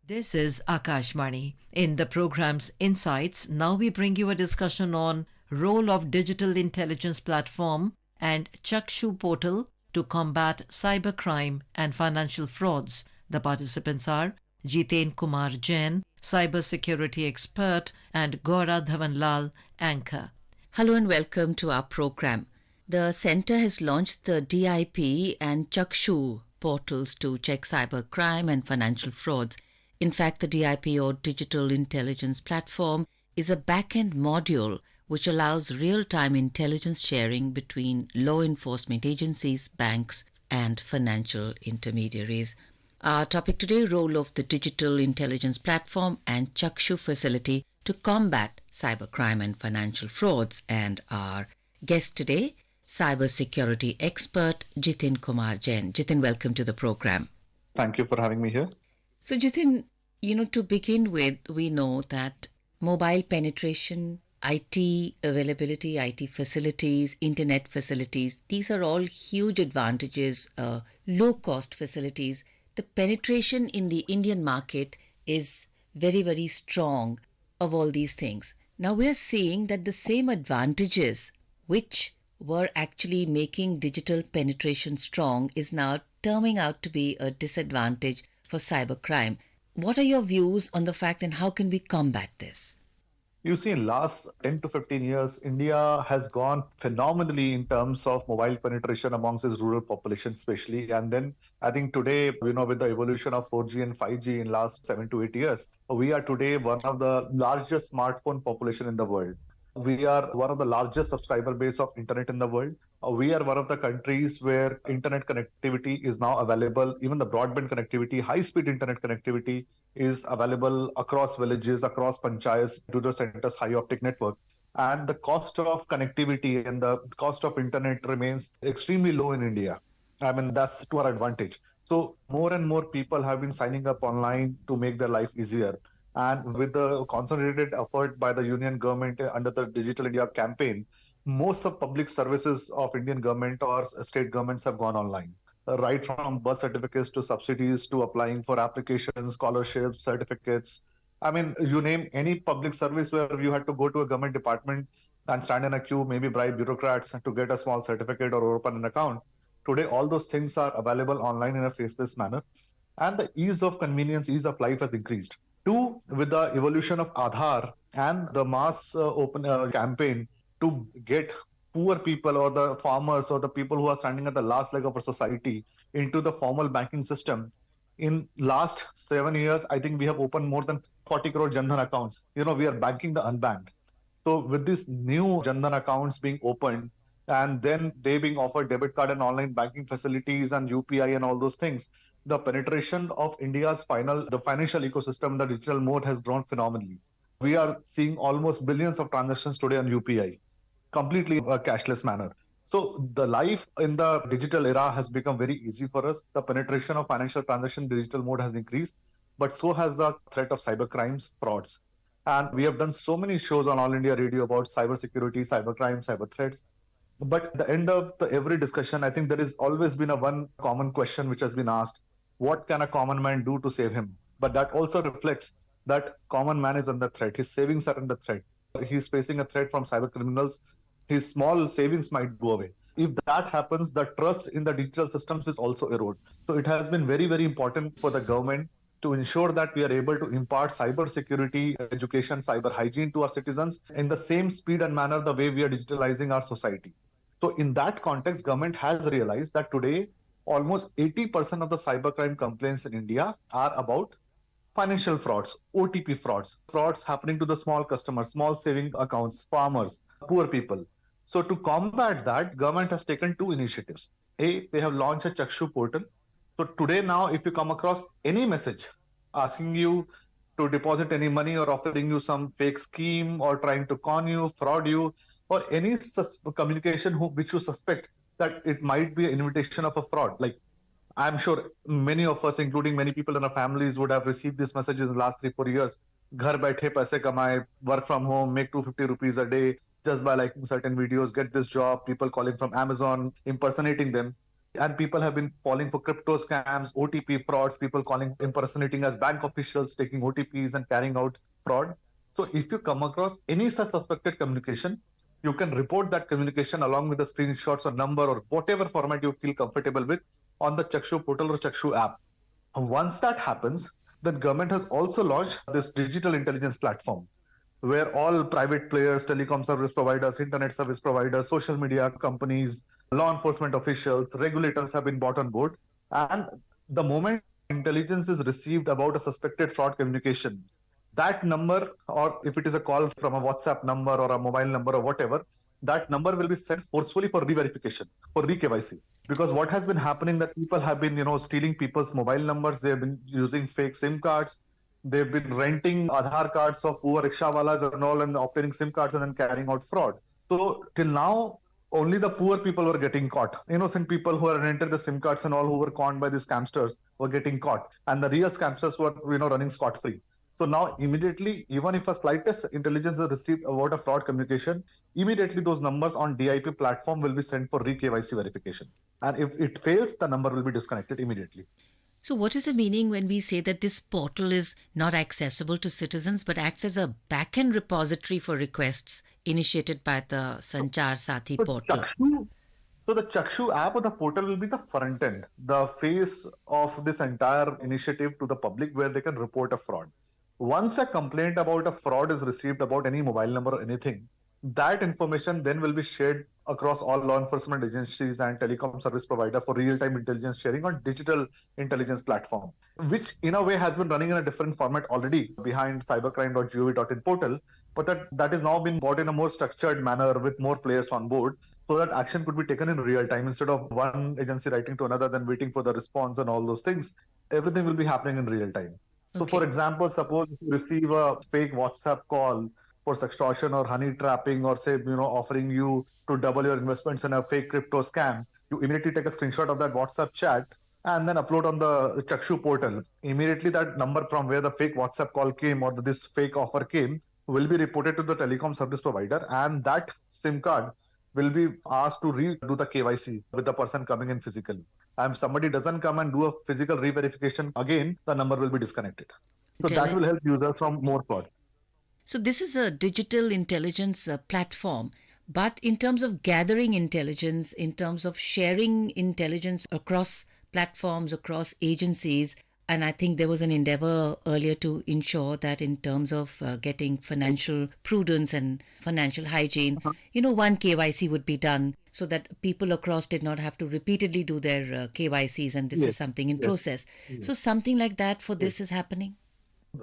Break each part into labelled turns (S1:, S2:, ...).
S1: This is Akashmani. In the program's Insights, now we bring you a discussion on role of digital intelligence platform and Chakshu portal to combat cybercrime and financial frauds. The participants are Jiten Kumar Jain, cybersecurity expert, and Dhawan Lal, anchor.
S2: Hello and welcome to our program. The Centre has launched the DIP and Chakshu portals to check cybercrime and financial frauds. In fact, the DIP or Digital Intelligence Platform is a back-end module which allows real-time intelligence sharing between law enforcement agencies, banks and financial intermediaries. Our topic today, role of the Digital Intelligence Platform and Chakshu facility to combat cybercrime and financial frauds. And our guest today, cybersecurity expert Jiten Kumar Jain. Jiten, welcome to the program.
S3: Thank you for having me here.
S2: So Jiten, to begin with, we know that mobile penetration, IT availability, IT facilities, internet facilities, these are all huge advantages, low-cost facilities. The penetration in the Indian market is very, very strong of all these things. Now we are seeing that the same advantages which were actually making digital penetration strong is now turning out to be a disadvantage for cybercrime. What are your views on the fact and how can we combat this?
S3: You see, in last 10 to 15 years, India has gone phenomenally in terms of mobile penetration amongst its rural population, especially. And then I think today, with the evolution of 4G and 5G in last 7 to 8 years, we are today one of the largest smartphone population in the world. We are one of the largest subscriber base of internet in the world. We are one of the countries where internet connectivity is now available. Even the broadband connectivity, high-speed internet connectivity is available across villages, across panchayats, to the centers, high optic network. And the cost of connectivity and the cost of internet remains extremely low in India. I mean, that's to our advantage. So more and more people have been signing up online to make their life easier. And with the concentrated effort by the union government under the Digital India campaign, most of public services of Indian government or state governments have gone online. Right from birth certificates to subsidies to applying for applications, scholarships, certificates. I mean, you name any public service where you had to go to a government department and stand in a queue, maybe bribe bureaucrats to get a small certificate or open an account. Today, all those things are available online in a faceless manner. And the ease of convenience, ease of life has increased. Two, with the evolution of Aadhaar and the mass open campaign to get poor people or the farmers or the people who are standing at the last leg of our society into the formal banking system. In last 7 years, I think we have opened more than 40 crore Jan Dhan accounts. We are banking the unbanked. So with these new Jan Dhan accounts being opened and then they being offered debit card and online banking facilities and UPI and all those things, the penetration of India's the financial ecosystem, the digital mode has grown phenomenally. We are seeing almost billions of transactions today on UPI, completely a cashless manner. So the life in the digital era has become very easy for us. The penetration of financial transaction digital mode has increased, but so has the threat of cyber crimes, frauds. And we have done so many shows on All India Radio about cybersecurity, cybercrime, cyber threats. But at the end of every discussion, I think there has always been one common question which has been asked: what can a common man do to save him? But that also reflects that common man is under threat. His savings are under threat. He's facing a threat from cyber criminals. His small savings might go away. If that happens, the trust in the digital systems is also erode. So it has been very, very important for the government to ensure that we are able to impart cyber security education, cyber hygiene to our citizens in the same speed and manner the way we are digitalizing our society. So in that context, government has realized that today almost 80% of the cybercrime complaints in India are about financial frauds, OTP frauds, frauds happening to the small customers, small saving accounts, farmers, poor people. So to combat that, government has taken two initiatives. A, they have launched a Chakshu portal. So today now, if you come across any message asking you to deposit any money or offering you some fake scheme or trying to con you, fraud you, or any communication which you suspect that it might be an invitation of a fraud. Like I'm sure many of us, including many people in our families, would have received these messages in the last 3-4 years. Ghar baithe paise kamaye, work from home, make 250 rupees a day just by liking certain videos, get this job, people calling from Amazon, impersonating them. And people have been falling for crypto scams, OTP frauds, people calling, impersonating as bank officials, taking OTPs and carrying out fraud. So if you come across any such suspected communication, you can report that communication along with the screenshots or number or whatever format you feel comfortable with on the Chakshu portal or Chakshu app. And once that happens, the government has also launched this digital intelligence platform where all private players, telecom service providers, internet service providers, social media companies, law enforcement officials, regulators have been brought on board. And the moment intelligence is received about a suspected fraud communication, that number, or if it is a call from a WhatsApp number or a mobile number or whatever, that number will be sent forcefully for re-verification, for re-KYC. Because what has been happening that people have been, stealing people's mobile numbers, they have been using fake SIM cards, they've been renting Aadhaar cards of poor rickshawalas and all and obtaining SIM cards and then carrying out fraud. So till now, only the poor people were getting caught. Innocent people who had entered the SIM cards and all who were conned by these scamsters were getting caught. And the real scamsters were, running scot-free. So now immediately, even if a slightest intelligence is received about a fraud communication, immediately those numbers on DIP platform will be sent for re-KYC verification. And if it fails, the number will be disconnected immediately.
S2: So what is the meaning when we say that this portal is not accessible to citizens but acts as a back-end repository for requests initiated by the Sanchar Sathi portal?
S3: So the Chakshu app or the portal will be the front end, the face of this entire initiative to the public where they can report a fraud. Once a complaint about a fraud is received about any mobile number or anything, that information then will be shared across all law enforcement agencies and telecom service provider for real-time intelligence sharing on digital intelligence platform, which in a way has been running in a different format already behind cybercrime.gov.in portal, but that is now been brought in a more structured manner with more players on board so that action could be taken in real time instead of one agency writing to another, then waiting for the response and all those things. Everything will be happening in real time. So for example, suppose you receive a fake WhatsApp call for extortion or honey trapping or say, offering you to double your investments in a fake crypto scam, you immediately take a screenshot of that WhatsApp chat and then upload on the Chakshu portal. Immediately that number from where the fake WhatsApp call came or this fake offer came will be reported to the telecom service provider, and that SIM card will be asked to redo the KYC with the person coming in physically. And if somebody doesn't come and do a physical re-verification again, the number will be disconnected. So that will help users from more fraud.
S2: So this is a digital intelligence platform. But in terms of gathering intelligence, in terms of sharing intelligence across platforms, across agencies, and I think there was an endeavor earlier to ensure that in terms of getting financial prudence and financial hygiene, one KYC would be done so that people across did not have to repeatedly do their KYCs, and this is something in process. So something like that for this is happening?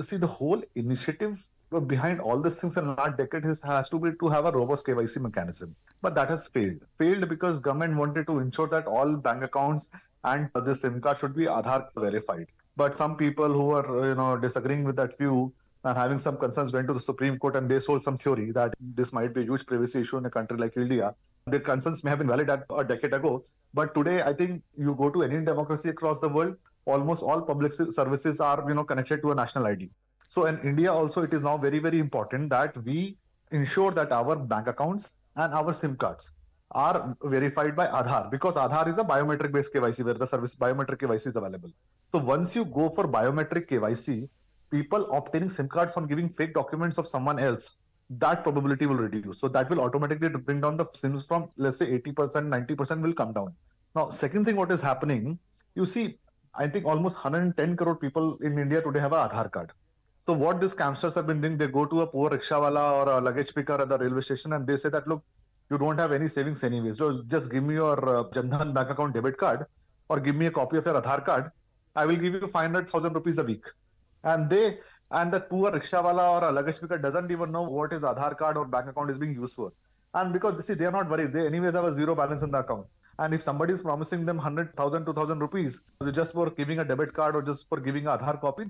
S3: See, the whole initiative behind all these things in the last decade has to be to have a robust KYC mechanism. But that has failed. Failed because government wanted to ensure that all bank accounts and the SIM card should be Aadhaar verified. But some people who are, disagreeing with that view and having some concerns went to the Supreme Court and they sold some theory that this might be a huge privacy issue in a country like India. Their concerns may have been valid a decade ago. But today, I think you go to any democracy across the world, almost all public services are, connected to a national ID. So in India also, it is now very, very important that we ensure that our bank accounts and our SIM cards are verified by Aadhaar, because Aadhaar is a biometric based KYC where the service biometric KYC is available. So once you go for biometric KYC, people obtaining SIM cards from giving fake documents of someone else, that probability will reduce. So that will automatically bring down the SIMs from, let's say, 80%, 90% will come down. Now, second thing, what is happening, you see, I think almost 110 crore people in India today have an Aadhaar card. So what these scamsters have been doing, they go to a poor rickshawala or a luggage picker at the railway station and they say that, look, you don't have any savings anyways. So just give me your Jan Dhan bank account debit card or give me a copy of your Aadhaar card. I will give you 500,000 rupees a week. And that poor rickshawala or a luggage picker doesn't even know what his Aadhaar card or bank account is being used for. And because they are not worried, they anyways have a zero balance in the account. And if somebody is promising them 100,000, 2,000 rupees just for giving a debit card or just for giving an Aadhaar copy,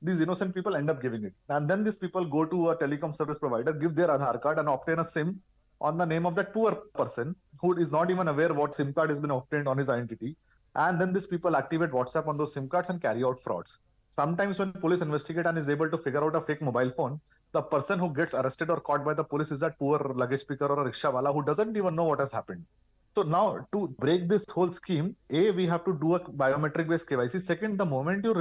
S3: these innocent people end up giving it. And then these people go to a telecom service provider, give their Aadhaar card and obtain a SIM on the name of that poor person who is not even aware what SIM card has been obtained on his identity. And then these people activate WhatsApp on those SIM cards and carry out frauds. Sometimes when police investigate and is able to figure out a fake mobile phone, the person who gets arrested or caught by the police is that poor luggage picker or a rickshawala who doesn't even know what has happened. So now to break this whole scheme, A, we have to do a biometric based KYC. Second, the moment you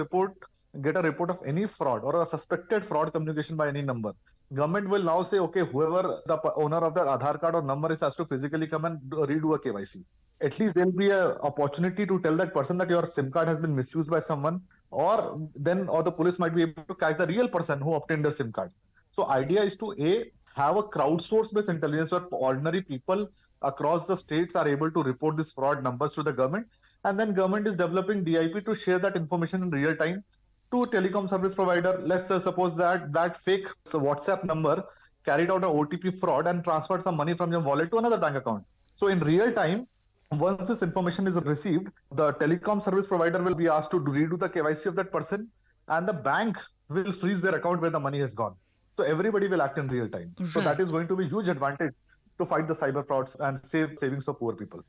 S3: get a report of any fraud or a suspected fraud communication by any number, government will now say, okay, whoever the owner of that Aadhaar card or number is has to physically come and redo a KYC. At least there'll be a opportunity to tell that person that your SIM card has been misused by someone, or the police might be able to catch the real person who obtained the SIM card. So idea is to A, have a crowdsource based intelligence where ordinary people across the states are able to report these fraud numbers to the government, and then government is developing DIP to share that information in real time to telecom service provider. Let's suppose that fake WhatsApp number carried out a OTP fraud and transferred some money from your wallet to another bank account. So in real time, once this information is received, the telecom service provider will be asked to redo the KYC of that person, and the bank will freeze their account where the money has gone. So everybody will act in real time.
S2: Right.
S3: So that is going to be a huge advantage to fight the cyber frauds and save savings of poor people.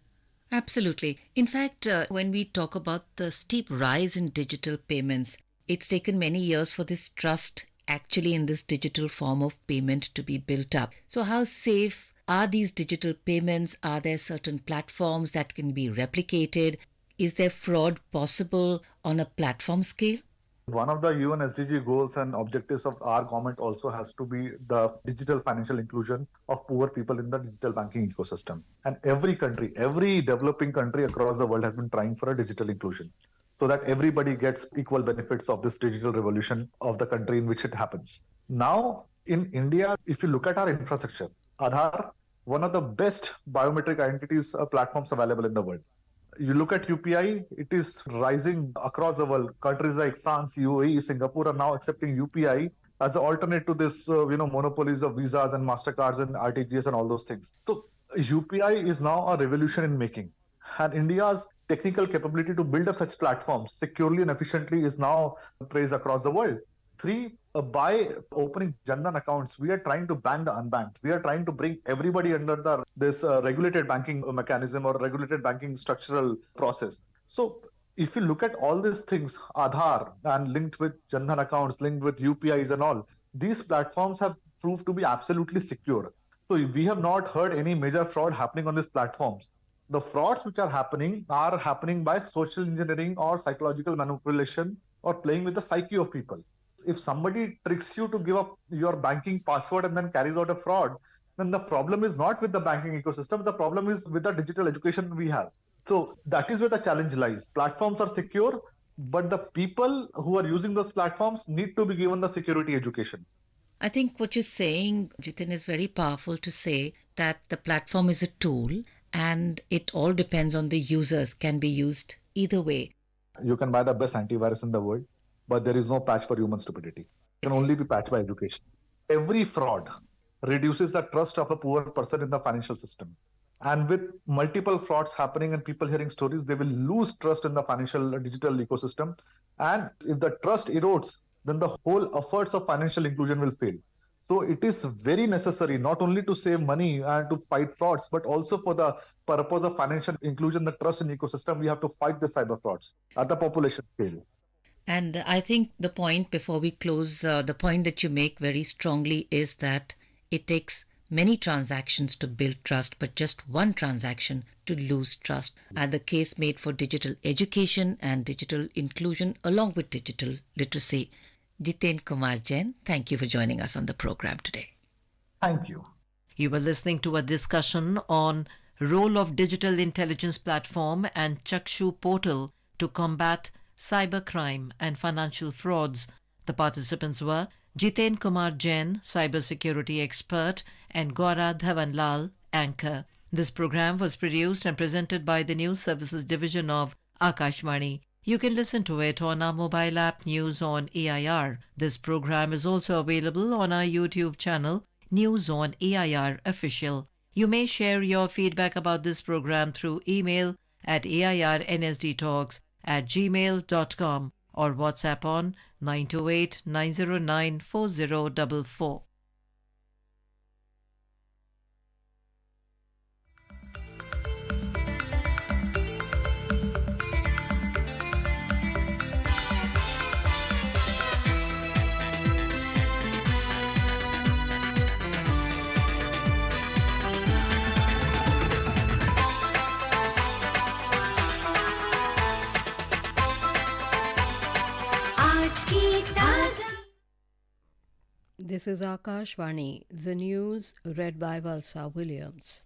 S2: Absolutely. In fact, when we talk about the steep rise in digital payments, it's taken many years for this trust actually in this digital form of payment to be built up. So how safe are these digital payments? Are there certain platforms that can be replicated? Is there fraud possible on a platform scale?
S3: One of the UN SDG goals and objectives of our government also has to be the digital financial inclusion of poor people in the digital banking ecosystem. And every country, every developing country across the world has been trying for a digital inclusion so that everybody gets equal benefits of this digital revolution of the country in which it happens. Now, in India, if you look at our infrastructure, Aadhaar, one of the best biometric identities platforms available in the world. You look at UPI, it is rising across the world. Countries like France, UAE, Singapore are now accepting UPI as an alternate to this, monopolies of visas and MasterCards and RTGS and all those things. So UPI is now a revolution in making. And India's technical capability to build up such platforms securely and efficiently is now praised across the world. Three, by opening Jan Dhan accounts, we are trying to ban the unbanked. We are trying to bring everybody under this regulated banking mechanism or regulated banking structural process. So if you look at all these things, Aadhaar and linked with Jan Dhan accounts, linked with UPIs and all, these platforms have proved to be absolutely secure. So we have not heard any major fraud happening on these platforms. The frauds which are happening by social engineering or psychological manipulation or playing with the psyche of people. If somebody tricks you to give up your banking password and then carries out a fraud, then the problem is not with the banking ecosystem. The problem is with the digital education we have. So that is where the challenge lies. Platforms are secure, but the people who are using those platforms need to be given the security education.
S2: I think what you're saying, Jiten, is very powerful to say that the platform is a tool and it all depends on the users, can be used either way.
S3: You can buy the best antivirus in the world, but there is no patch for human stupidity. It can only be patched by education. Every fraud reduces the trust of a poor person in the financial system. And with multiple frauds happening and people hearing stories, they will lose trust in the financial digital ecosystem. And if the trust erodes, then the whole efforts of financial inclusion will fail. So it is very necessary not only to save money and to fight frauds, but also for the purpose of financial inclusion, the trust in ecosystem, we have to fight the cyber frauds at the population scale.
S2: And I think the point before we close, the point that you make very strongly is that it takes many transactions to build trust, but just one transaction to lose trust. And the case made for digital education and digital inclusion along with digital literacy. Jiten Kumar Jain, thank you for joining us on the program today.
S3: Thank you.
S1: You were listening to a discussion on role of digital intelligence platform and Chakshu portal to combat cybercrime and financial frauds. The participants were Jiten Kumar Jain, cybersecurity expert, and Dhawan, anchor. This program was produced and presented by the News Services Division of Akashvani. You can listen to it on our mobile app News on AIR. This program is also available on our YouTube channel, News on AIR Official. You may share your feedback about this program through email at airnsdtalks@gmail.com or WhatsApp on 928 909 4044.
S4: This is Akashvani, the news read by Valsa Williams.